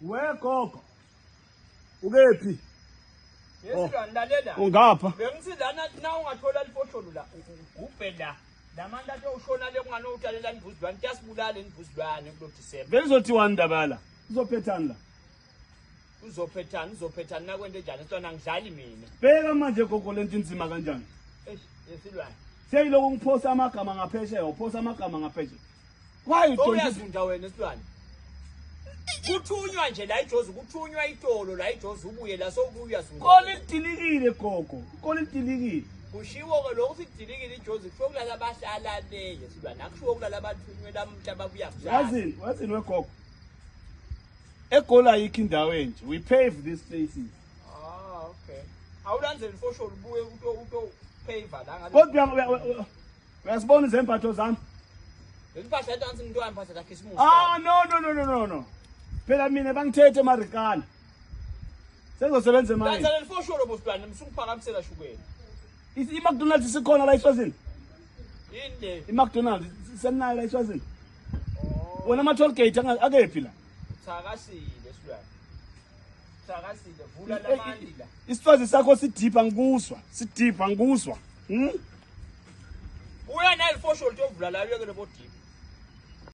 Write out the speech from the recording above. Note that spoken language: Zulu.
Wegogo. Ukephi? Yesilandalela. Ungapha. Bengisidana na ungathola lifosholo la. Ubheda. Lamanje athi ushona le kungani utalela imvuzilwane kuyasibulala imvuzilwane kulo December. Benizothiwa ndabala. Uzophethana la. Uzophethana nakwento njani sona ngidlali mina. Bheka manje gogo lento inzima kanjani? Yesilwane. Seyiloko ngiphosa amagama ngaphesheya, uphosa amagama ngaphesheya. Why don't uyazunda wena esilwane? Kuthunywa nje la ijozi, kuthunywa itolo la ijozi ubuye la sokubuya zunda. Kole lidilikile gogo. Kole lidilikile. Kushiwo ke lokho sidilikile ijozi kusho kulala abahlala le yesilwane. Akushiwo kulala abathunywe lamhla babuya kuzala. Wazini wegogo? Egola ayikho indawo enje. We pave these places. Ah, okay. Awulandzele ifosholo ubuye uto pave la ngale. Kodwa uyasibona izembatho zami? Lempahla etansi ngintwana impahla la Christmas. Ah, no. Phela mina bangithethe eMarikana. Sezosebenza manje. Landzele ifosholo bosilwane msungiphakamisela shukela. I-McDonald's isikhona la eSwazini? Yini? I-McDonald's senayo la eSwazini? Wona ama-toll gate akephi la? Thakasile silwane. Thakasile vula lamandi la. Isifazwe sakho sidipha ngikuzwa. Uya na ifosholo tovula la uyeke lebodipa.